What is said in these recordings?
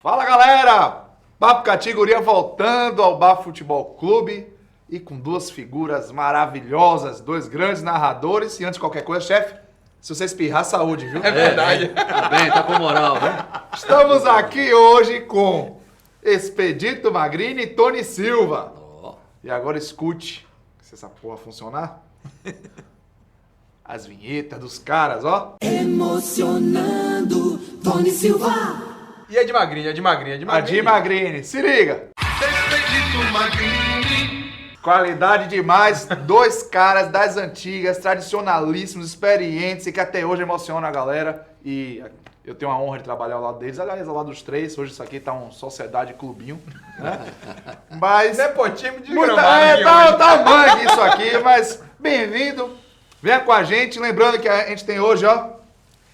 Fala galera! Papo Categoria voltando ao Bar Futebol Clube e com duas figuras maravilhosas, dois grandes narradores. E antes de qualquer coisa, chefe, se você espirrar, saúde, viu? É verdade. Tá bem, tá com moral, né? Estamos aqui hoje com Expedito Magrini e Tony Silva. E agora escute, se essa porra funcionar, as vinhetas dos caras, ó. Emocionando Tony Silva. E a de magrinha, A de Magrini, se liga. Expedito Magrini. Qualidade demais, dois caras das antigas, tradicionalíssimos, experientes e que até hoje emocionam a galera. E eu tenho a honra de trabalhar ao lado deles, aliás, ao lado dos três. Hoje isso aqui tá um sociedade clubinho, né? Mas... Nepotismo de muita, gramado. tá mangue isso aqui, mas bem-vindo. Venha com a gente, lembrando que a gente tem hoje, ó,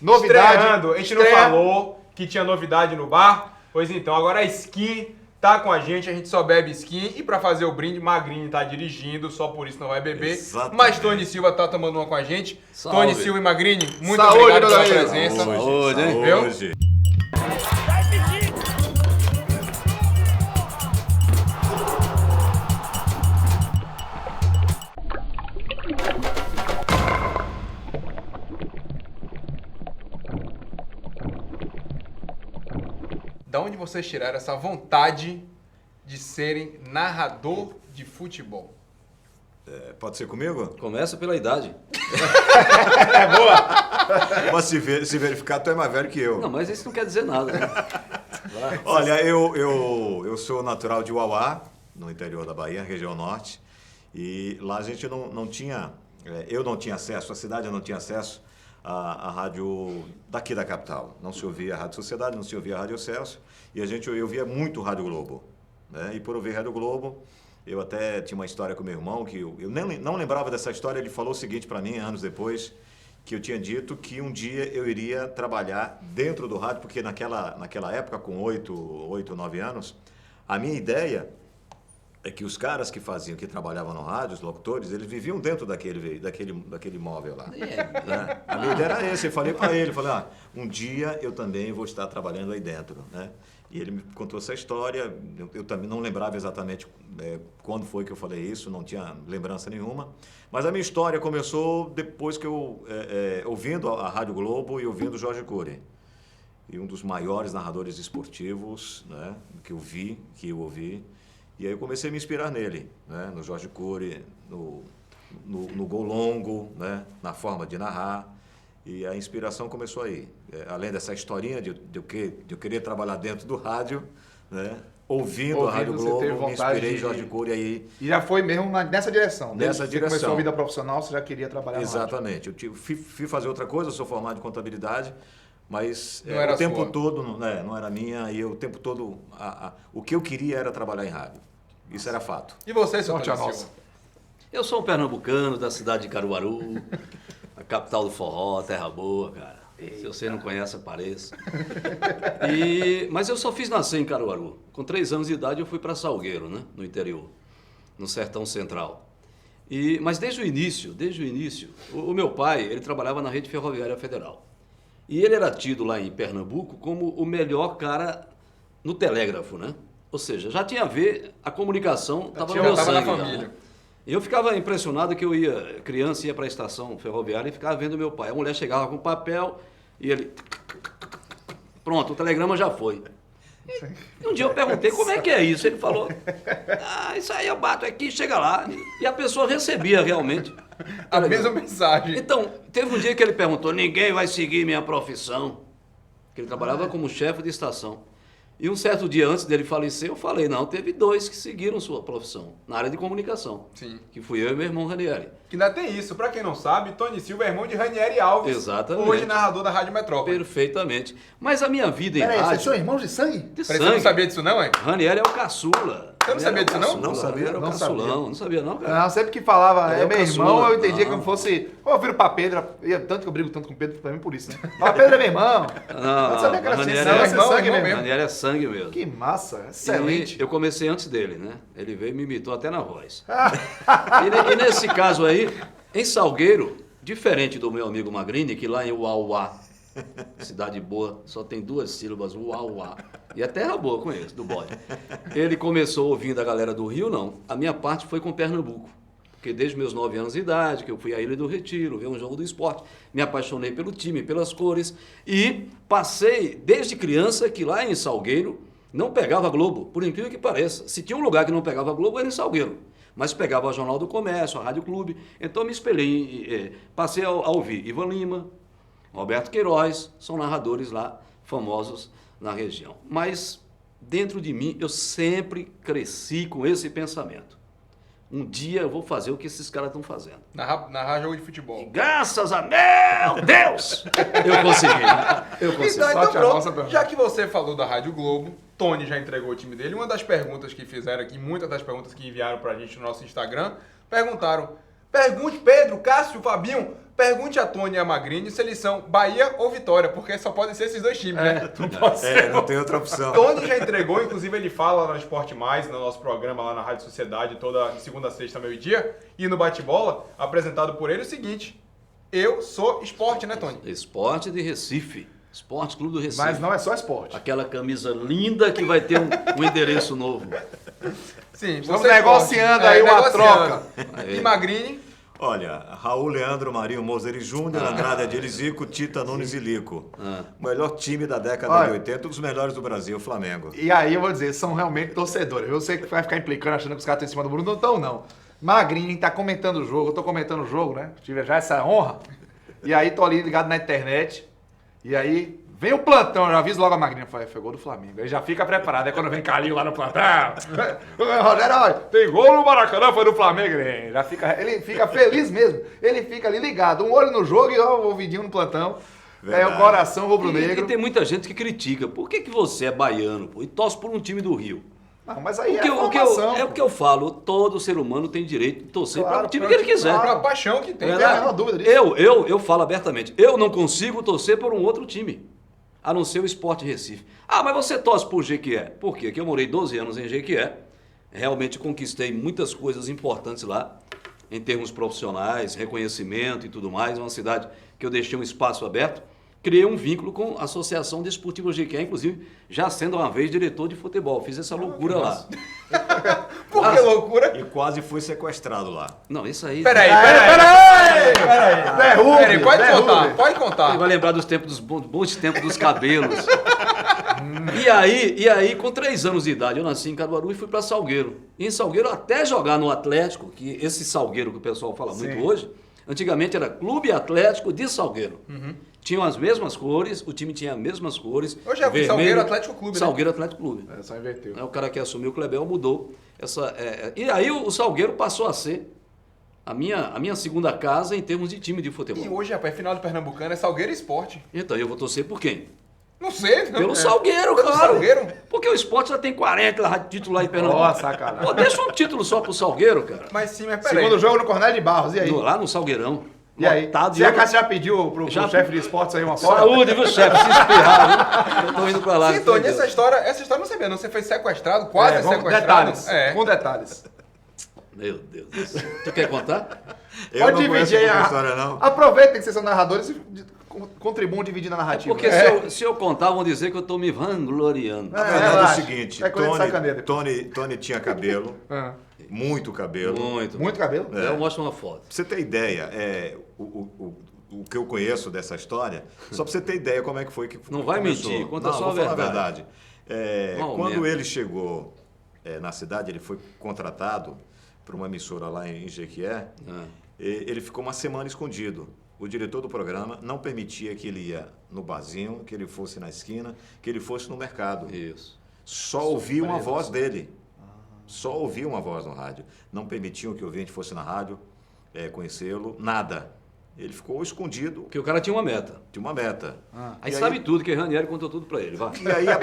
novidade. Estreando. A gente não falou que tinha novidade no bar. Pois então, agora a Skin tá com a gente só bebe Skin. E pra fazer o brinde, Magrini tá dirigindo, só por isso não vai beber. Exatamente. Mas Tony Silva tá tomando uma com a gente. Salve. Tony Silva e Magrini, muito Saúde, obrigado meu pela amigo. presença. Saúde, hein? Viu? Hoje. Da onde vocês tiraram essa vontade de serem narrador de futebol? Pode ser comigo? Começa pela idade. Mas se verificar, tu é mais velho que eu. Não, mas isso não quer dizer nada, né? Olha, eu sou natural de Uauá, no interior da Bahia, região norte. E lá a gente não tinha, eu não tinha acesso, a cidade não tinha acesso à rádio daqui da capital. Não se ouvia a Rádio Sociedade, não se ouvia a Rádio Celso. E eu via muito Rádio Globo, né? E por ouvir Rádio Globo, eu até tinha uma história com meu irmão, que eu não lembrava dessa história. Ele falou o seguinte para mim, anos depois, que eu tinha dito que um dia eu iria trabalhar dentro do rádio, porque naquela época, com 8, 9 anos, a minha ideia é que os caras que trabalhavam no rádio, os locutores, eles viviam dentro daquele móvel lá. Né? A minha ideia era essa. Eu falei para ele, um dia eu também vou estar trabalhando aí dentro, né? E ele me contou essa história. Eu também não lembrava exatamente quando foi que eu falei isso, não tinha lembrança nenhuma. Mas a minha história começou depois que eu, ouvindo a Rádio Globo e ouvindo o Jorge Cury. E um dos maiores narradores esportivos, né, que eu ouvi. E aí eu comecei a me inspirar nele, né, no Jorge Cury, no gol longo, né, na forma de narrar. E a inspiração começou aí. Além dessa historinha de eu querer trabalhar dentro do rádio, né, ouvindo a Rádio Globo, me inspirei em Jorge Cury aí. E já foi mesmo nessa direção. Nessa Você direção. começou a vida profissional, você já queria trabalhar no rádio. Exatamente. Eu fui fazer outra coisa, eu sou formado em contabilidade, mas Não era o tempo sua. todo não era minha, e o tempo todo o que eu queria era trabalhar em rádio. Isso era fato. E você, seu Sorte a Tony nossa. Silva? Eu sou um pernambucano da cidade de Caruaru, a capital do forró, terra boa, cara. Se você não conhece, apareça. Mas eu só fiz nascer em Caruaru. Com 3 anos de idade eu fui para Salgueiro, né? No interior, no sertão central. Mas desde o início, o meu pai, ele trabalhava na Rede Ferroviária Federal. E ele era tido lá em Pernambuco como o melhor cara no telégrafo, né? Ou seja, já tinha a ver, a comunicação estava no meu tava na sangue. família. Né? Eu ficava impressionado que eu ia para a estação ferroviária e ficava vendo meu pai. A mulher chegava com papel e ele... Pronto, o telegrama já foi. E um dia eu perguntei como é que é isso. Ele falou, isso aí eu bato aqui, chega lá. E a pessoa recebia realmente. A mesma mensagem. Então, teve um dia que ele perguntou, ninguém vai seguir minha profissão. Porque ele trabalhava como chefe de estação. E um certo dia antes dele falecer, eu falei, não, teve 2 que seguiram sua profissão, na área de comunicação. Sim. Que fui eu e meu irmão Ranieri. Que ainda tem isso. Pra quem não sabe, Tony Silva é irmão de Ranieri Alves. Exatamente. Hoje narrador da Rádio Metrópole. Perfeitamente. Mas a minha vida em Peraí, vocês rádio... são irmãos de sangue? de Você não sangue. sabia disso não, hein? Ranieri é o caçula. Você não sabia disso, não? Não sabia, Era o não caçulão. sabia. Não sabia, não, cara. Não, sempre que falava, Ele é é o meu caçula. irmão, eu entendia Não. como fosse... Eu viro pra Pedro, tanto que eu brigo tanto com o Pedro, pra mim por isso, né? Fala, Pedro é meu irmão. Não, sabia que era Ranieri assim, é não, irmão, sangue irmão mesmo. mesmo. Ranieri é sangue mesmo. Que massa, excelente. E eu comecei antes dele, né? Ele veio e me imitou até na voz. E nesse caso aí, em Salgueiro, diferente do meu amigo Magrini, que lá em Uauá, cidade boa, só tem 2 sílabas, Uauá. E é terra boa, conheço, do bode. Ele começou ouvindo a galera do Rio, não. A minha parte foi com Pernambuco. Porque desde meus 9 anos de idade, que eu fui à Ilha do Retiro, ver um jogo do esporte, me apaixonei pelo time, pelas cores. E passei, desde criança, que lá em Salgueiro não pegava Globo, por incrível que pareça. Se tinha um lugar que não pegava Globo, era em Salgueiro. Mas pegava o Jornal do Comércio, a Rádio Clube. Então me espelhei, passei a ouvir Ivan Lima, Roberto Queiroz, são narradores lá, famosos na região. Mas dentro de mim, eu sempre cresci com esse pensamento. Um dia eu vou fazer o que esses caras estão fazendo. Narrar jogo de futebol. E graças a meu Deus, eu consegui. Eu consegui. Então Sorte a nossa, pronto. Já que você falou da Rádio Globo, Tony já entregou o time dele. Uma das perguntas que fizeram aqui, muitas das perguntas que enviaram pra gente no nosso Instagram, perguntaram: pergunte, Pedro, Cássio, Fabinho, pergunte a Tony e a Magrini se eles são Bahia ou Vitória, porque só podem ser esses dois times, né? Não pode ser. Não tem outra opção. Tony já entregou, inclusive ele fala no Esporte Mais, no nosso programa lá na Rádio Sociedade, toda de segunda a sexta, meio-dia, e no Bate-Bola, apresentado por ele, o seguinte: eu sou esporte, né, Tony? Esporte de Recife. Esporte Clube do Recife. Mas não é só esporte. Aquela camisa linda que vai ter um endereço novo. Sim, Estamos você é negociando esporte. aí uma Negociando. troca. E Magrini? Olha, Raul, Leandro, Marinho, Moser e Júnior, Andrade, Adil e Zico, Tita, Nunes e Lico. O melhor time da década Olha, de 80, um dos melhores do Brasil, o Flamengo. E aí eu vou dizer, são realmente torcedores. Eu sei que vai ficar implicando, achando que os caras estão em cima do Bruno, não estão não. Magrinho tá comentando o jogo, eu tô comentando o jogo, né? Tive já essa honra. E aí tô ali ligado na internet. E aí vem o plantão, eu já aviso logo a Magrinha, foi gol do Flamengo. Aí já fica preparado, aí quando vem Calil lá no plantão, Rogério, olha, tem gol no Maracanã, foi do Flamengo. Ele fica feliz mesmo, ele fica ali ligado, um olho no jogo e o ouvidinho no plantão. Verdade. É o coração E rubro-negro. tem muita gente que critica. Por que você é baiano, pô, e torce por um time do Rio? Não, mas aí É o que eu falo, todo ser humano tem direito de torcer Claro, para o time que ele quiser. Pra paixão que tem. Não Verdade. tem a menor dúvida disso. Eu falo abertamente, eu não consigo torcer por um outro time, a não ser o Sport Recife. Ah, mas você torce por Jequié. Por quê? Porque eu morei 12 anos em Jequié, realmente conquistei muitas coisas importantes lá, em termos profissionais, reconhecimento e tudo mais, uma cidade que eu deixei um espaço aberto, criei um vínculo com a Associação Desportiva Jequié, inclusive já sendo uma vez diretor de futebol, fiz essa loucura lá. Por que loucura? E quase foi sequestrado lá. Não, isso aí... Peraí. Derrube, Pode derrube. contar, pode Ele contar. vai lembrar dos tempos, dos bons tempos dos cabelos. E aí, com 3 anos de idade, eu nasci em Caruaru e fui para Salgueiro. E em Salgueiro, até jogar no Atlético, que esse Salgueiro que o pessoal fala muito hoje, antigamente era Clube Atlético de Salgueiro. Tinham as mesmas cores, o time tinha as mesmas cores. Hoje é o Salgueiro Atlético Clube, né? Salgueiro Atlético Clube. É, só inverteu. O cara que assumiu o Clebel mudou. E aí o Salgueiro passou a ser a minha segunda casa em termos de time de futebol. E hoje, rapaz, final do Pernambucano é Salgueiro e Esporte. Então eu vou torcer por quem? Não sei. Pelo Salgueiro, Pelo claro. Salgueiro? Porque o esporte já tem 40 títulos lá em Pernambuco. Ó, sacanagem. Pô, deixa um título só pro Salgueiro, cara. Mas sim, mas peraí. Segundo jogo no Cornélio de Barros, e aí? Lá no Salgueirão. E aí? Lotado, Você, a Cássio, já pediu pro Já- chefe de esportes aí uma foto? Saúde, viu, chefe? Se espirrar, viu? Eu tô indo pra lá. Sim, Tony, essa história eu não sabia, não. Você foi sequestrado, quase vamos- sequestrado. detalhes, É. com detalhes. Meu Deus do céu. Tu quer contar? Eu Pode não conheço dividir aí essa a... história, não. Aproveitem que vocês são narradores e contribuam dividindo a narrativa. Porque se eu contar, vão dizer que eu tô me vangloriando. A verdade é o relaxa. seguinte, É coisa de sacaneia depois. Tony tinha cabelo, Ah. muito cabelo. Muito. Muito cabelo? Eu mostro uma foto. Pra você ter ideia, o que eu conheço dessa história, só pra você ter ideia como é que foi que Não vai começou. mentir, conta Não, só a vou falar verdade. Não quando aumenta. ele chegou na cidade, ele foi contratado para uma emissora lá em Jequié, ele ficou uma semana escondido. O diretor do programa não permitia que ele ia no barzinho, que ele fosse na esquina, que ele fosse no mercado. Isso. Só ouvia uma voz dele. Só ouvia uma voz no rádio. Não permitiam que o ouvinte fosse na rádio, conhecê-lo, nada. Ele ficou escondido Porque o cara tinha uma meta. de uma meta. Aí E sabe tudo, que Ranieri contou tudo pra ele. Vai. E aí a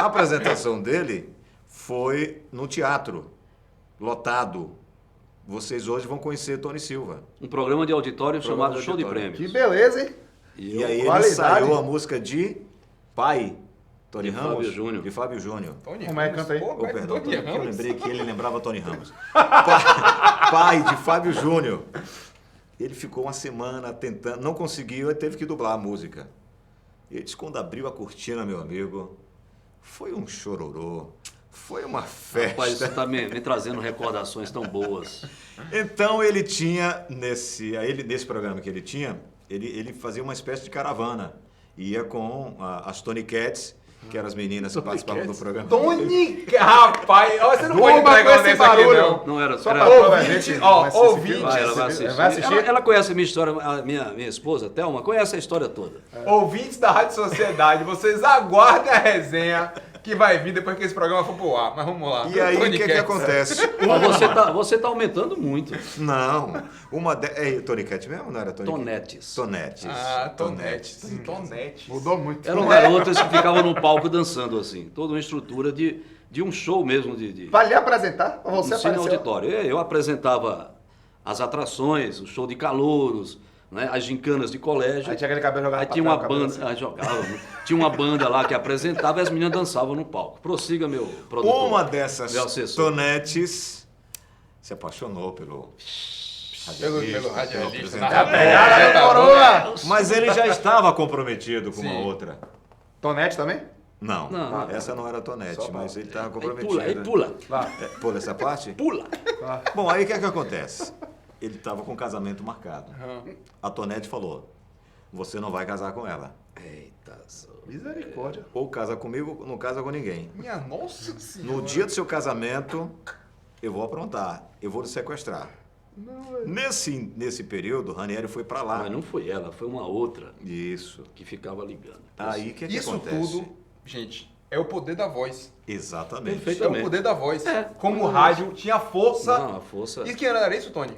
apresentação dele foi no teatro, lotado. Vocês hoje vão conhecer Tony Silva. Um programa de auditório Programa chamado de Show de auditório. Que Prêmios. beleza, hein? E aí ele qualidade. ensaiou a música de Pai, Tony De Ramos. Fábio Júnior. De Fábio Júnior. Tony Como é que Ramos, canta aí? pô, Oh, vai, perdão, Tony eu Ramos. lembrei que ele lembrava Tony Ramos. Pai de Fábio Júnior. Ele ficou uma semana tentando, não conseguiu, ele teve que dublar a música. Ele disse, quando abriu a cortina, meu amigo, Foi um chororô. Foi uma festa. Rapaz, isso está me trazendo recordações tão boas. Então ele tinha, nesse programa que ele tinha, ele fazia uma espécie de caravana. Ia com as Tony Cats, que eram as meninas que participavam do programa. Tony, rapaz, ó, você não pode Durma entregar com um esse desse aqui, barulho. não. Não era. Só era pra provar, Ouvinte, gente, ó, vai assistir esse ouvinte. filme? ela vai assistir. Vai assistir? Ela conhece a minha história, a minha esposa, Thelma, conhece a história toda. Ouvintes da Rádio Sociedade, vocês aguardem a resenha que vai vir depois que esse programa for pro ar. Mas vamos lá. E aí, o Tony que Cats. acontece? Mas você tá aumentando muito. Não, Tony Cat mesmo? Não era Tony Cat? Tonetes. Tonetes. Ah, Tonetes. Tonetes. Mudou muito. Eram garotas que ficavam no palco dançando assim. Toda uma estrutura de um show mesmo de Vai lhe apresentar? Ou você no Cine apareceu? Auditório. Eu apresentava as atrações, o show de calouros, né, as gincanas de colégio. Aí tinha aquele cabelo jogado Aí pra tinha trás, uma o cabelo banda, assim. jogava, né? Tinha uma banda lá que apresentava e as meninas dançavam no palco. Prossiga, meu produtor. Uma dessas meu assessor. Tonetes se apaixonou pelo Pelo radialista. pelo Na pegada, tá coroa! Mas ele já estava comprometido com uma Sim. outra. Tonete também? Não, Não. essa não era Tonete, Só mas ele estava Aí comprometido. pula, aí pula, Vai. Pula essa parte? pula. Bom, aí o que é que acontece? Ele estava com o casamento marcado. Aham. A Tonete falou, você não vai casar com ela. Eita, só. Misericórdia. Ou casa comigo, ou não casa com ninguém. Minha nossa senhora. No dia do seu casamento, eu vou aprontar, eu vou lhe sequestrar. Nesse período, Ranieri foi para lá. Mas não foi ela, foi uma outra Isso. que ficava ligando. Aí o que, é que Isso acontece? tudo, gente, é o poder da voz. Exatamente. Perfeito. É o Também. poder da voz. É. Como o rádio tinha força. Não, a força. E que ano era isso, Tony?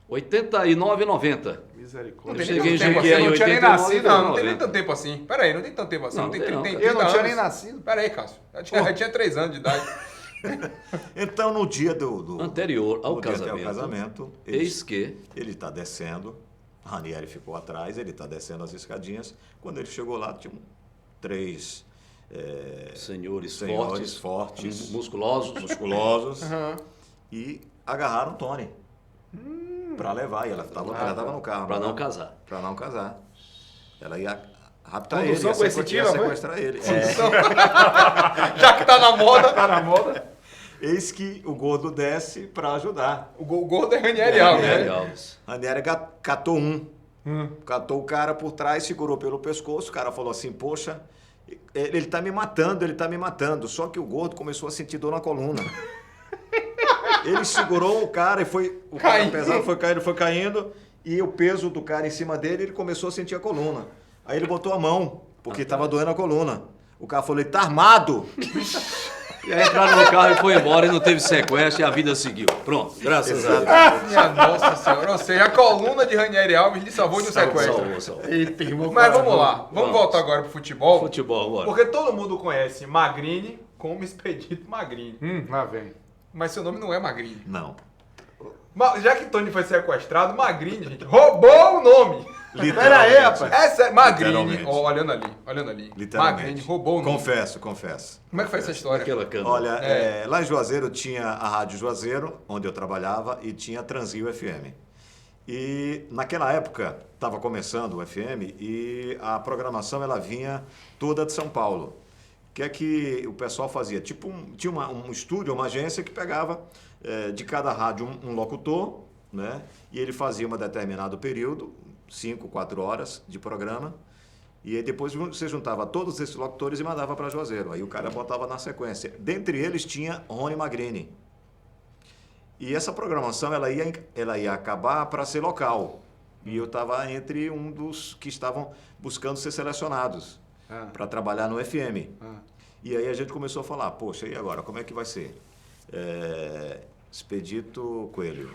89 e 90. Não Misericórdia. tem Eu nem cheguei tanto em tempo assim, Jequié eu em não tinha nem 89, nascido. Não, não tem nem 90. tanto tempo assim. Pera aí, não tem tanto tempo assim. Não, tem, tem tem, não, tem cara. Eu não 30 tinha anos. nem nascido. Pera aí, Cássio. Eu tinha 3 anos de idade. Então, no dia do Anterior ao no dia até casamento, ao casamento, Eis que ele está descendo, Ranieri ficou atrás, ele está descendo as escadinhas. Quando ele chegou lá, tinham 3 senhores fortes, musculosos, musculosos, Aham. e agarraram Tony para levar. E ela estava no carro. para não casar. Para não casar. Ela ia raptar ele, Condução ia coercitiva, foi? sequestrar ele. Já que tá na moda, Tá na moda? Eis que o gordo desce para ajudar. o gordo é Ranieri Alves, Ranieri né? Alves. Ranieri catou catou o cara por trás, segurou pelo pescoço, o cara falou assim, poxa, ele tá me matando. Só que o gordo começou a sentir dor na coluna. Ele segurou o cara e o cara Caindo. pesado foi caindo, e o peso do cara em cima dele, ele começou a sentir a coluna. Aí ele botou a mão, porque estava doendo a coluna. O cara falou, ele tá armado. E aí entraram no carro e foi embora e não teve sequestro e a vida seguiu. Pronto, graças a Deus. Minha nossa senhora. Ou seja, a coluna de Ranieri Alves lhe salvou de um sequestro. Salvou. Eita, irmão. Mas vamos lá. Vamos Vamos. voltar agora pro futebol. Futebol agora. Porque todo mundo conhece Magrini como Expedito Magrini. Lá vem. Mas seu nome não é Magrini. Não. Já que Tony foi sequestrado, Magrini, gente, roubou o nome. Pera aí, rapaz. É sério, Magrini, Literalmente. ó, olhando ali. Literalmente. Magrini roubou o nome. Confesso. Como é que foi essa história? Aquela câmera. Olha, lá em Juazeiro tinha a Rádio Juazeiro, onde eu trabalhava, e tinha a Transrio FM. E naquela época estava começando o FM e a programação ela vinha toda de São Paulo. O que é que o pessoal fazia? Tinha um estúdio, uma agência que pegava de cada rádio um locutor, né? E ele fazia um determinado período, 5, 4 horas de programa. E aí depois você juntava todos esses locutores e mandava para Juazeiro. Aí o cara botava na sequência. Dentre eles tinha Rony Magrini. E essa programação ela ia acabar para ser local. E eu estava entre um dos que estavam buscando ser selecionados para trabalhar no FM. E aí a gente começou a falar, poxa, e agora, como é que vai ser? Expedito Coelho,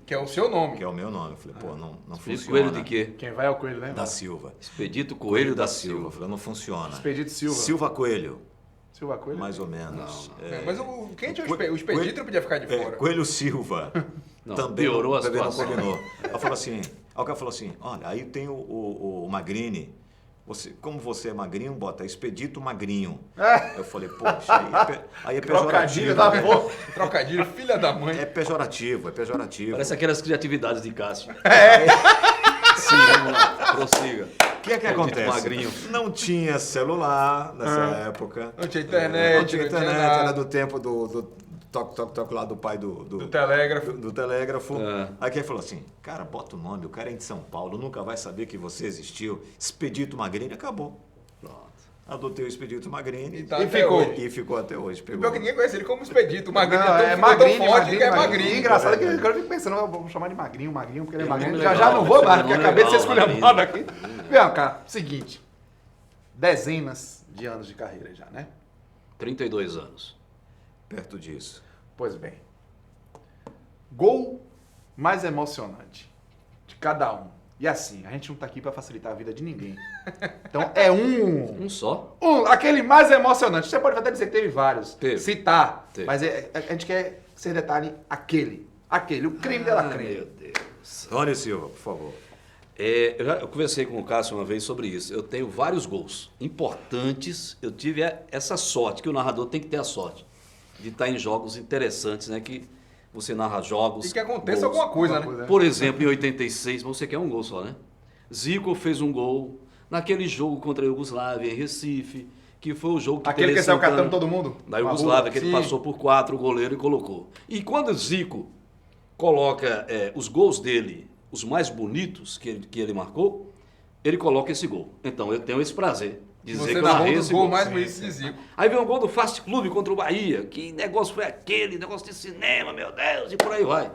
Que é o seu nome. que é o meu nome. Eu falei, pô, não Expedito funciona. Coelho de quê? Quem vai é o coelho, né? Da Silva. Expedito Coelho da Eu Silva. falei, não funciona. Expedito Silva. Silva Coelho, Silva Coelho? mais ou menos. Mas quem tinha o Expedito não podia ficar de fora. Coelho Silva. Não, também piorou a também não situação. combinou. Aí o cara falou assim, olha, aí tem o Magrini. Como você é magrinho, bota Expedito Magrinho. Eu falei, poxa, aí é Trocadilho pejorativo. da né? porra. Trocadilho, filha da mãe. É pejorativo. Parece aquelas criatividades de Cássio. É. Sim, vamos lá, prossiga. que é que acontece? Magrinho. Não tinha celular nessa época. Não tinha internet, Não tinha não tinha internet, nada. era do tempo do toque lá do pai Do telégrafo. do telégrafo. É. Aí quem falou assim, cara, bota o nome, o cara é de São Paulo, nunca vai saber que você existiu. Expedito Magrini, acabou. Pronto. Adotei o Expedito Magrini E tá E até ficou. hoje. e ficou até hoje. E Pegou. pior que ninguém conhece ele como Expedito. O Magrinho Não, é é tão magrinho, forte magrinho, que é magrinho. magrinho. Engraçado que agora eu fico pensando, eu vou chamar de magrinho, porque ele é Tem magrinho. nome Já legal, não vou mais, porque nome acabei de ser legal, esculhambado magrinho. aqui. Vem cá, seguinte. Dezenas de anos de carreira já, né? 32 anos. Perto disso. Pois bem. Gol mais emocionante de cada um. E assim, a gente não tá aqui pra facilitar a vida de ninguém. Então é Um só? aquele mais emocionante. Você pode até dizer que teve vários. Teve. Citar. Teve. Mas a gente quer que você detalhe aquele. Aquele, o creme dela Meu creme. Deus. Tony Silva, por favor. Eu conversei com o Cássio uma vez sobre isso. Eu tenho vários gols importantes. Eu tive essa sorte, que o narrador tem que ter a sorte de estar em jogos interessantes, né? Que você narra jogos. E que aconteça gols. alguma coisa, né? Por exemplo, em 86, mas você quer um gol só, né? Zico fez um gol naquele jogo contra a Iugoslávia, em Recife, que foi o jogo que Aquele Tele que saiu Santana- catando todo mundo? Da Iugoslávia, que ele Sim. passou por 4, o goleiro, e colocou. E quando o Zico coloca os gols dele, os mais bonitos que ele marcou, ele coloca esse gol. Então eu tenho esse prazer de dizer Você que eu narrou narrei dos esse gols gol. mais bonitos de Zico. Aí vem um gol do Fast Clube contra o Bahia. Que negócio foi aquele? Negócio de cinema, meu Deus, e por aí vai.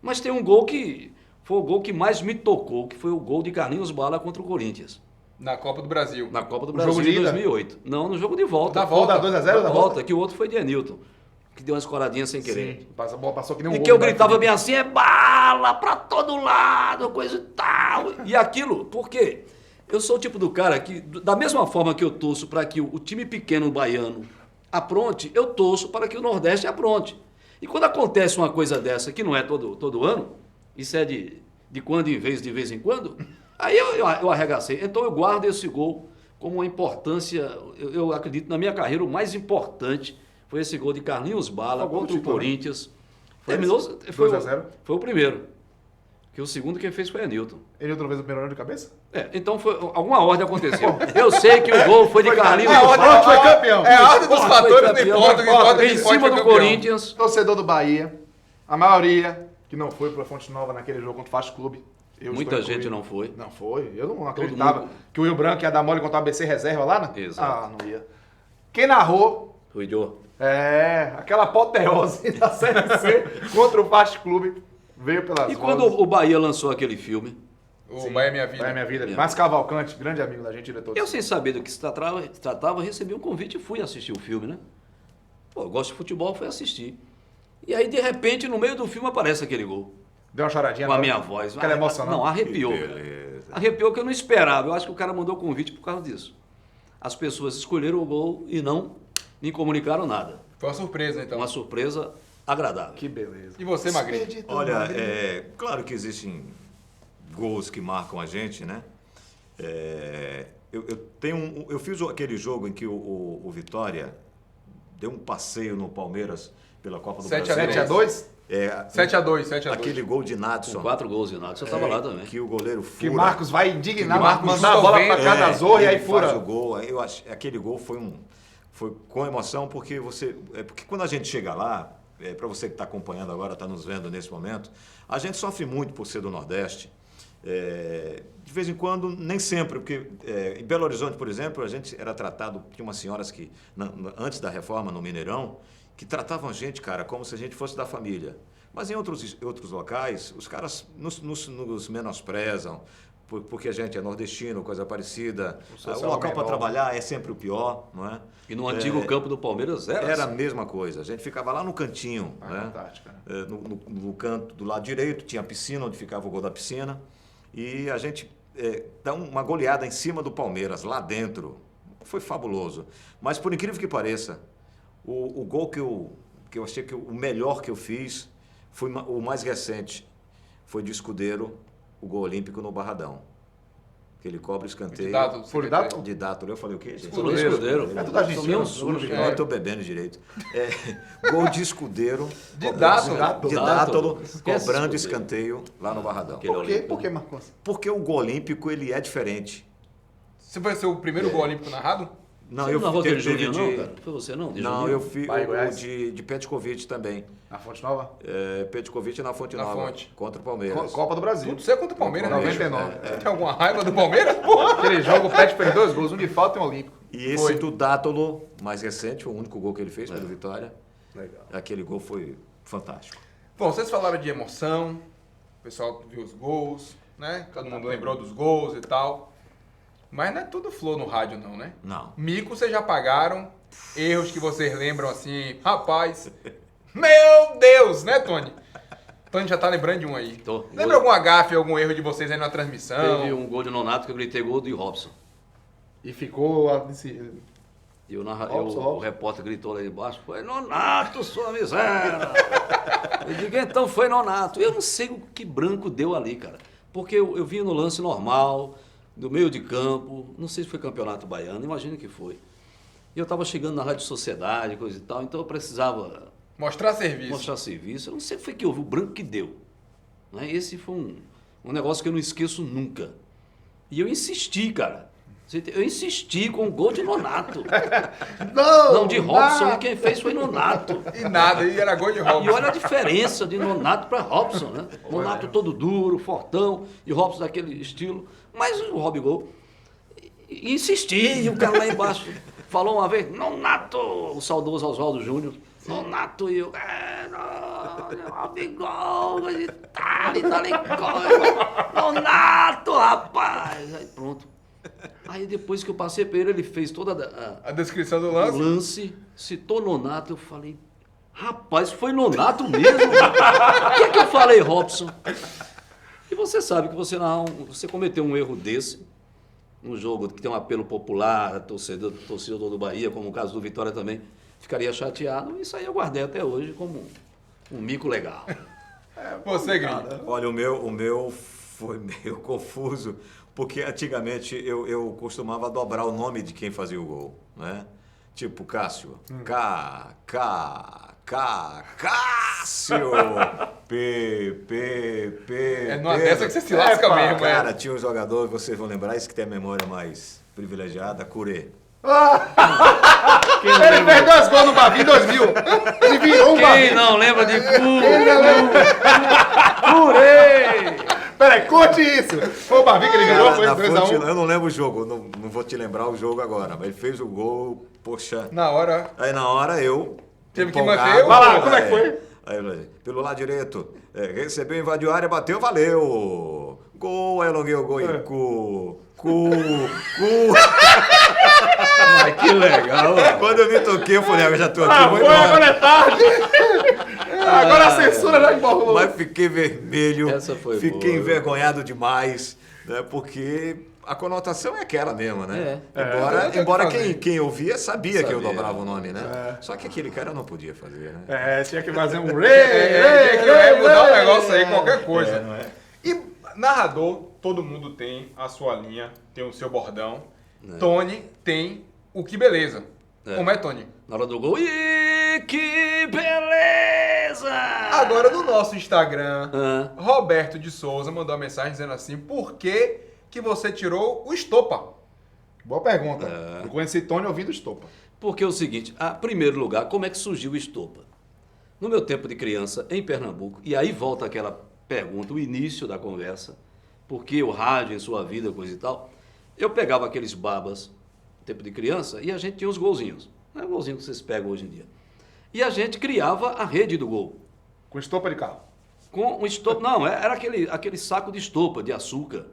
Mas tem um gol que foi o gol que mais me tocou, que foi o gol de Carlinhos Bala contra o Corinthians, Na Copa do Brasil. na Copa do O Brasil jogo de de ida? 2008. Não, no jogo de volta. Da volta. 2x0 Da da volta, que o outro foi de Enilton, que deu uma escoradinha sem querer. Sim. A bola passou que nem um E gol que eu do gritava Felipe. bem assim, é bala pra todo lado, coisa e tal. E aquilo, por quê? Eu sou o tipo do cara que, da mesma forma que eu torço para que o time pequeno baiano apronte, eu torço para que o Nordeste apronte. E quando acontece uma coisa dessa, que não é todo ano, isso é de quando em vez em quando, aí eu arregacei. Então eu guardo esse gol como uma importância, eu acredito, na minha carreira, o mais importante foi esse gol de Carlinhos Bala Foi o gol do contra o título, né? Corinthians. Terminou Foi 2x0? Foi o primeiro. Que o segundo quem fez foi Enilton. Ele outra vez o primeiro ano de cabeça? Então alguma ordem aconteceu. Eu sei que o gol foi de Carlinhos a ordem Bala. foi campeão. É a ordem dos Foi fatores, não campeão. importa, o que importa é Em que pode cima ser do campeão. Corinthians. Torcedor do Bahia, a maioria que não foi para Fonte Nova naquele jogo contra o Fast Clube. Eu Muita estou gente incluído. não foi. Não foi. Eu não acreditava mundo- que o Will Branco ia dar mole contra o ABC reserva lá, né? Exato. Ah, não ia. Quem narrou, O Idiô. aquela apoteose da Série C contra o Fast Clube veio pelas E quando vozes. o Bahia lançou aquele filme, O Bahia é Minha Vida. Vai minha vida. Minha Márcio Cavalcante, grande amigo da gente, diretor. eu sem saber do que se tratava, recebi um convite e fui assistir o filme, né? Pô, eu gosto de futebol, fui assistir. E aí, de repente, no meio do filme aparece aquele gol. Deu uma choradinha. Com a na minha hora? voz. Aquela emoção, Não, arrepiou. Que cara. beleza. Arrepiou que eu não esperava. Eu acho que o cara mandou o convite por causa disso. As pessoas escolheram o gol e não me comunicaram nada. Foi uma surpresa, então. Uma surpresa agradável. Que beleza. E você, Magrinho? Expedito Olha, Magrinho. claro que existem gols que marcam a gente, né? Eu fiz aquele jogo em que o Vitória deu um passeio no Palmeiras pela Copa do 7 a Brasil. 7x2? 7x2, 7x2. Aquele gol de Com Nadson. 4 gols de nada. Você estava lá também. Que o goleiro fura. Que Marcos vai indignar, Que Marcos Marcos dá a bola pra mandou cada zorra e aí ele fura. faz o gol. Aí aquele gol foi com emoção porque porque quando a gente chega lá, para você que está acompanhando agora, está nos vendo nesse momento, a gente sofre muito por ser do Nordeste. De vez em quando, nem sempre, porque em Belo Horizonte, por exemplo, a gente era tratado, tinha umas senhoras que, antes da reforma no Mineirão, que tratavam a gente, cara, como se a gente fosse da família. Mas em outros locais, os caras nos menosprezam, porque a gente é nordestino, coisa parecida. O local para trabalhar é sempre o pior, não é? E no antigo campo do Palmeiras Era a assim. mesma coisa. A gente ficava lá no cantinho, né? Fantástica. No canto do lado direito, tinha a piscina, onde ficava o gol da piscina. E a gente dá uma goleada em cima do Palmeiras, lá dentro. Foi fabuloso. Mas, por incrível que pareça, o gol que eu achei que o melhor que eu fiz foi o mais recente. Foi de Escudeiro, o gol olímpico no Barradão. Que ele cobra o escanteio. Por dado? De Dátolo. Eu falei o quê, gente? Escudeiro. É tudo argentino. Tomei um Bruno susto. Vitória. Eu estou bebendo direito. Gol de Escudeiro. De cobrando- Dátolo. De Dátolo. Dátolo, Esquece cobrando Escudeiro. escanteio lá no Barradão. Aquele Por quê? olímpico. Por que, Marcos? Porque o gol olímpico ele é diferente. Você vai ser o primeiro gol olímpico narrado? Não, Você eu não narrou teve aquele Juninho, de- não, cara? Foi você, não? De Não, Juninho? eu fiz Bahia, o Goiás. de Petkovic também. Na Fonte Nova? Petkovic na Fonte Na Nova. Fonte. Contra o Palmeiras. Copa do Brasil. Tudo certo contra o Palmeiras, né? 99. Você tem alguma raiva do Palmeiras, porra? Aquele jogo, o Pet fez 2 gols, um de falta e um olímpico. E esse Foi. do Dátolo, mais recente, o único gol que ele fez pelo Vitória. Legal. Aquele gol foi fantástico. Bom, vocês falaram de emoção, o pessoal viu os gols, né? Todo mundo lembrou dos gols e tal. Mas não é tudo flor no rádio, não, né? Não. Mico vocês já pagaram, erros que vocês lembram assim, rapaz, meu Deus, né, Tony? Tony já tá lembrando de um aí. Tô. Lembra algum agafe, algum erro de vocês aí na transmissão? Teve um gol de Nonato que eu gritei gol de Robson. E ficou... E o Robson. repórter gritou lá embaixo, foi Nonato, sua miséria! Eu digo, então foi Nonato. Eu não sei o que branco deu ali, cara. Porque eu vim no lance normal, do meio de campo, não sei se foi campeonato baiano, imagino que foi. E eu estava chegando na Rádio Sociedade, coisa e tal, então eu precisava Mostrar serviço. mostrar serviço. Eu não sei o que foi que houve, o branco que deu. Né? Esse foi um negócio que eu não esqueço nunca. E eu insisti, cara. Eu insisti com o gol de Nonato. Não, de Robson. E quem fez foi Nonato. E nada, e era gol de E Robson. olha a diferença de Nonato para Robson, né? Nonato todo duro, fortão, e Robson daquele estilo. Mas o Robigol insistia, e o cara lá embaixo falou uma vez, Nonato, o saudoso Oswaldo Júnior, Nonato, e eu, Robigol, e tal, Nonato, rapaz. Aí pronto. Aí depois que eu passei para ele fez toda A descrição do o lance. lance, citou Nonato, eu falei, rapaz, foi Nonato mesmo? O que é que eu falei, Robson? E você sabe que você cometeu um erro desse, num jogo que tem um apelo popular, torcedor do Bahia, como o caso do Vitória também, ficaria chateado, isso aí eu guardei até hoje como um mico legal. Você, Gringo. Olha, o meu foi meio confuso, porque antigamente eu costumava dobrar o nome de quem fazia o gol, né? Tipo Cássio, Cássio, P. É numa dessa que você se lasca mesmo, Cara, tinha um jogador, vocês vão lembrar, esse que tem a memória mais privilegiada, Curê. Ele fez 2 gols no Bavi em 2000. Ele virou um Bavi. Quem não lembra de Curê? Peraí, conte isso. Foi o Bavi que ele virou, foi Na 2x1. Fonte, eu não lembro o jogo, não vou te lembrar o jogo agora, mas ele fez o gol, poxa. Na hora. Aí na hora eu. Teve que empolgado, manter o- Vai lá, como é que foi? Aí eu falei, pelo lado direito, recebeu, invadiu a área, bateu, valeu. Gol, aí alonguei o gol e cu. Ai, que legal. Quando eu me toquei, eu falei, eu já tô aqui, vou Foi, embora. agora é tarde. Agora a censura já embolou. Mas fiquei vermelho, Essa foi fiquei boa. envergonhado demais, né? Porque a conotação é aquela mesmo, né? É, Embora tem que fazer. quem ouvia sabia que eu Sabia. dobrava o nome, né? Só que aquele cara não podia fazer, né? Tinha que fazer um Tinha que mudar o negócio aí, qualquer coisa. não é? E narrador, todo mundo tem a sua linha, tem o seu bordão. Tony tem o que beleza. Como é, Tony? Na hora do gol, ih, que beleza! Agora no nosso Instagram, Ah. Roberto de Souza mandou uma mensagem dizendo assim: por que você tirou o estopa? Boa pergunta. Eu conheci Tony ouvindo Estopa. Porque é o seguinte, em primeiro lugar, como é que surgiu o Estopa? No meu tempo de criança, em Pernambuco, e aí volta aquela pergunta, o início da conversa, porque o rádio em sua vida, coisa e tal, eu pegava aqueles babas, tempo de criança, e a gente tinha os golzinhos. Não é o golzinho que vocês pegam hoje em dia. E a gente criava a rede do gol. Com estopa de carro. Com um estopa, não, era aquele saco de estopa, de açúcar.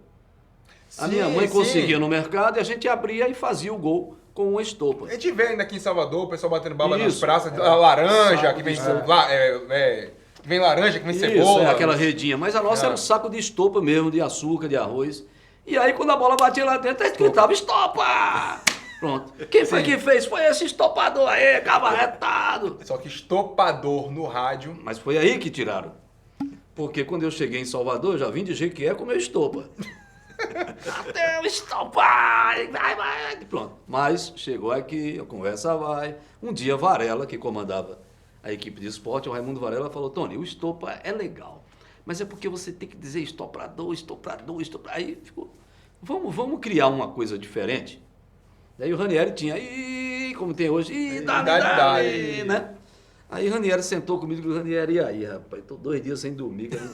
A Sim, minha mãe sim. conseguia no mercado e a gente abria e fazia o gol com uma estopa. A gente vê ainda aqui em Salvador o pessoal batendo baba nas Isso. praças, a laranja, Saco que vem, de que vem laranja, que vem Isso, cebola. aquela redinha. Mas a nossa Ah. era um saco de estopa mesmo, de açúcar, de arroz. E aí, quando a bola batia lá dentro, a gente gritava, estopa! Pronto. Quem foi que fez? Foi esse estopador aí, cabarretado. Só que estopador no rádio. Mas foi aí que tiraram. Porque quando eu cheguei em Salvador, eu já vim de Jequié com meu estopa. Até o estopa! Vai. Pronto. Mas chegou aqui, a conversa vai. Um dia, Varela, que comandava a equipe de esporte, o Raimundo Varela, falou, Tony, o estopa é legal. Mas é porque você tem que dizer estoprador. Aí ficou. vamos criar uma coisa diferente. Daí o Ranieri tinha, como tem hoje, dá, né? Aí o Ranieri sentou comigo e o Ranieri, e aí, rapaz, tô 2 dias sem dormir, quero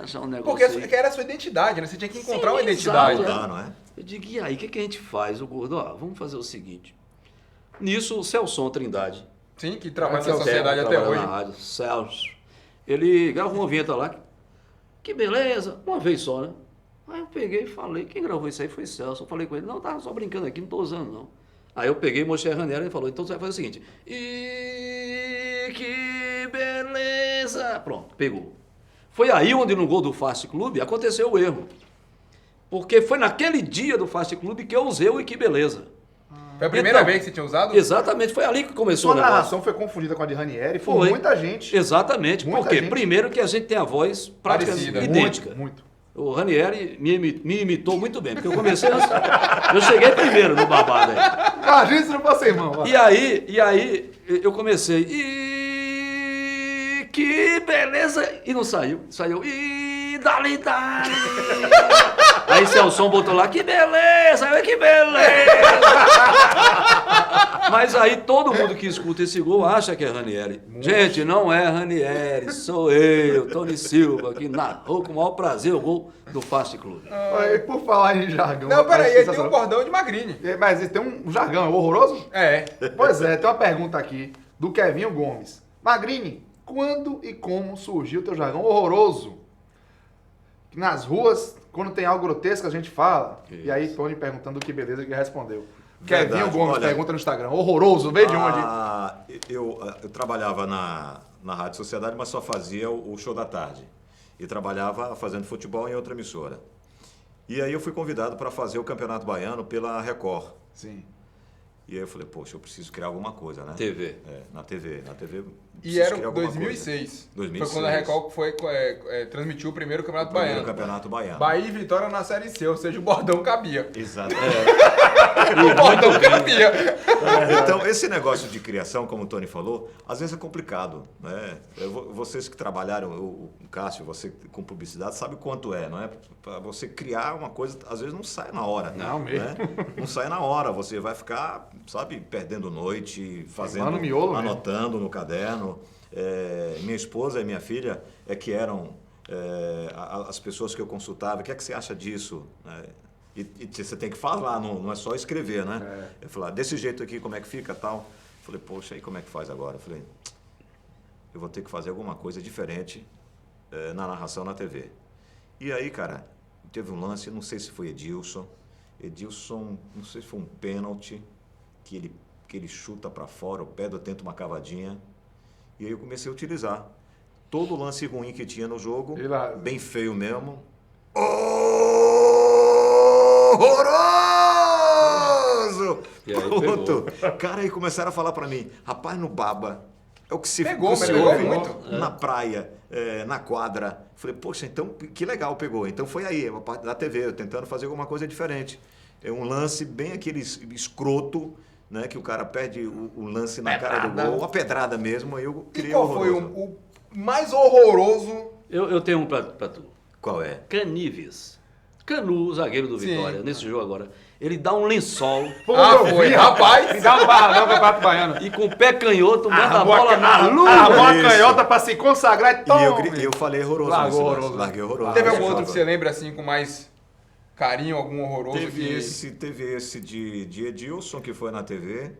achar um negócio Porque era a sua identidade, né? Você tinha que encontrar uma exato, identidade. Não é? Eu digo, e aí, o que a gente faz? O Gordo, vamos fazer o seguinte. Nisso, o Celson Trindade, Sim, que trabalha na Celso, sociedade até trabalha hoje. na rádio, Celso, ele gravou uma vinheta lá, que beleza, uma vez só, né? Aí eu peguei e falei, quem gravou isso aí foi Celso. Eu falei com ele, não, tava só brincando aqui, não tô usando não. Aí eu peguei, mostrei a Ranieri e ele falou, então você vai fazer o seguinte, que beleza. Pronto, pegou. Foi aí onde no gol do Fast Club aconteceu o erro. Porque foi naquele dia do Fast Club que eu usei o que beleza. Foi a primeira Então, vez que você tinha usado? Exatamente, foi ali que começou Sua o negócio. narração foi confundida com a de Ranieri, foi muita gente. Exatamente. Muita Por quê? gente. Primeiro que a gente tem a voz praticamente Parecida. idêntica. Muito. O Ranieri me imitou muito bem, porque eu comecei antes. Eu cheguei primeiro no babado aí. Imagina se não fosse irmão. Vai. E aí eu comecei. Que beleza! E não saiu. Saiu. Dali. Aí Celson botou lá, que beleza! Que beleza! Mas aí todo mundo que escuta esse gol acha que é Ranieri. Gente, não é Ranieri, sou eu, Tony Silva, que narrou com o maior prazer o gol do Fast Club. E por falar em jargão. Não, peraí, rapaz, ele tem um sensacional. bordão de Magrini. Mas tem um jargão, é horroroso? É. Pois é, tem uma pergunta aqui do Kevinho Gomes. Magrini, quando e como surgiu o teu jargão horroroso? Que nas ruas, quando tem algo grotesco, a gente fala. Isso. E aí, Tony perguntando o que beleza que respondeu. Verdade, Kevinho Gomes olha. pergunta no Instagram. Horroroso, veio de onde? Eu trabalhava na Rádio Sociedade, mas só fazia o show da tarde. E trabalhava fazendo futebol em outra emissora. E aí eu fui convidado para fazer o Campeonato Baiano pela Record. Sim. E aí eu falei, poxa, eu preciso criar alguma coisa, né? TV. Na TV. E preciso era criar alguma 2006. coisa. Foi quando a Record transmitiu o primeiro Campeonato Primeiro Baiano. Campeonato Baiano. Bahia e Vitória na Série C, ou seja, o bordão cabia. Exato. O bordão cabia. Então, esse negócio de criação, como o Tony falou, às vezes é complicado, né? Vocês que trabalharam, o Cássio, você com publicidade, sabe quanto é, não é? Para você criar uma coisa, às vezes não sai na hora. Não mesmo. Né? Não sai na hora, você vai ficar, sabe, perdendo noite, fazendo, Queimando miolo mesmo. anotando no caderno. Minha esposa e minha filha que eram as pessoas que eu consultava. O que é que você acha disso? E você tem que falar, não é só escrever, né? Eu falei, desse jeito aqui, como é que fica, tal? Eu falei, poxa, aí como é que faz agora? Eu falei, eu vou ter que fazer alguma coisa diferente na narração na TV. E aí, cara, teve um lance, não sei se foi Edilson, não sei se foi um pênalti, que ele chuta para fora, o Pedro tenta uma cavadinha, e aí eu comecei a utilizar. Todo lance ruim que tinha no jogo, bem feio mesmo, horroroso! E aí Pronto. Cara, aí começaram a falar pra mim, rapaz, no baba, é o que se Pegou ouve muito. na praia, na quadra. Falei, poxa, então que legal, pegou. Então foi aí, a parte da TV, eu tentando fazer alguma coisa diferente. É um lance bem aquele escroto, né, que o cara perde o lance na cara do gol, uma pedrada mesmo, aí eu E criei qual foi horroroso. o mais horroroso? Eu tenho um pra tu. Qual é? Canives. Canu, zagueiro do Sim. Vitória, nesse jogo agora. Ele dá um lençol Foi, rapaz. Me dá um barradão pro Campeonato Baiano. e com o pé canhoto manda a Armou bola na armou lua. a Isso. canhota pra se consagrar e E tome. eu falei horroroso. Largou nesse lance. horroroso. Larguei horroroso. Teve Eu algum outro falava. que você lembra assim com mais carinho, algum horroroso? Teve esse de Edilson, que foi na TV.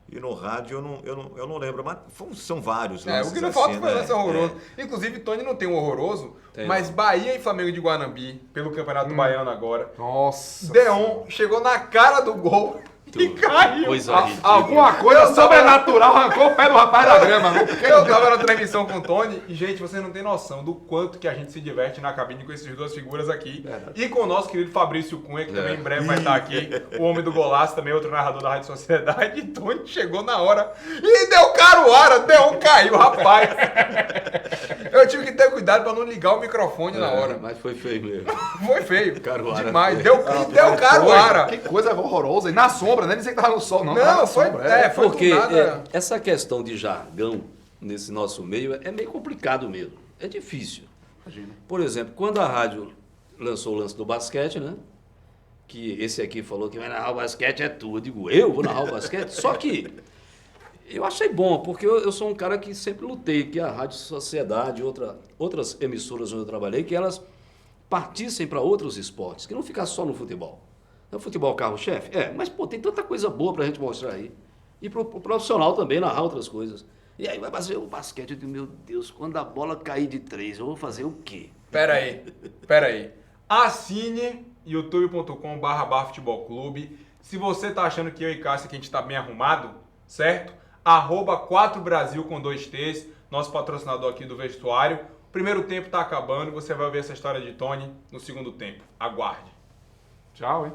E no rádio eu não lembro, mas são vários lances O que não falta assim, foi né? lance horroroso. Inclusive, Tony não tem um horroroso, Tem, mas não. Bahia e Flamengo de Guanambi, pelo Campeonato Baiano agora. Nossa. Deon chegou na cara do gol e caiu. Coisa A- ridícula. alguma coisa sobrenatural arrancou o pé do rapaz da grama. Não? Eu tava na transmissão com o Tony e, gente, vocês não têm noção do quanto que a gente se diverte na cabine com essas duas figuras aqui. Verdade. E com o nosso querido Fabrício Cunha, que também em breve vai estar aqui. O homem do golaço, também outro narrador da Rádio Sociedade. E Tony chegou na hora e deu caruara, Deon caiu, rapaz. Eu tive que ter cuidado pra não ligar o microfone na hora. Mas foi feio mesmo. Foi feio. Caruara Demais. feio. Deu caruara. Que coisa horrorosa. E na sombra, nem dizer que tava no sol, não. tava Não, na foi. sombra, Foi Porque do nada. essa questão de jargão nesse nosso meio é meio complicado mesmo. É difícil. Imagina. Por exemplo, quando a rádio lançou o lance do basquete, né? que esse aqui falou que vai narrar o basquete é tu. Eu digo, eu vou narrar o basquete? Só que eu achei bom, porque eu sou um cara que sempre lutei que a Rádio Sociedade, outras emissoras onde eu trabalhei, que elas partissem para outros esportes, que não ficasse só no futebol. É o futebol carro-chefe? Mas pô, tem tanta coisa boa pra gente mostrar aí. E pro profissional também narrar outras coisas. E aí vai fazer o basquete. Eu digo, meu Deus, quando a bola cair de 3, eu vou fazer o quê? Pera aí. Assine youtube.com/futebolclube. Se você tá achando que eu e Cássio aqui a gente tá bem arrumado, certo? @4Brasil com 2 T's, nosso patrocinador aqui do vestuário. O primeiro tempo tá acabando, você vai ver essa história de Tony no segundo tempo. Aguarde. Tchau, hein?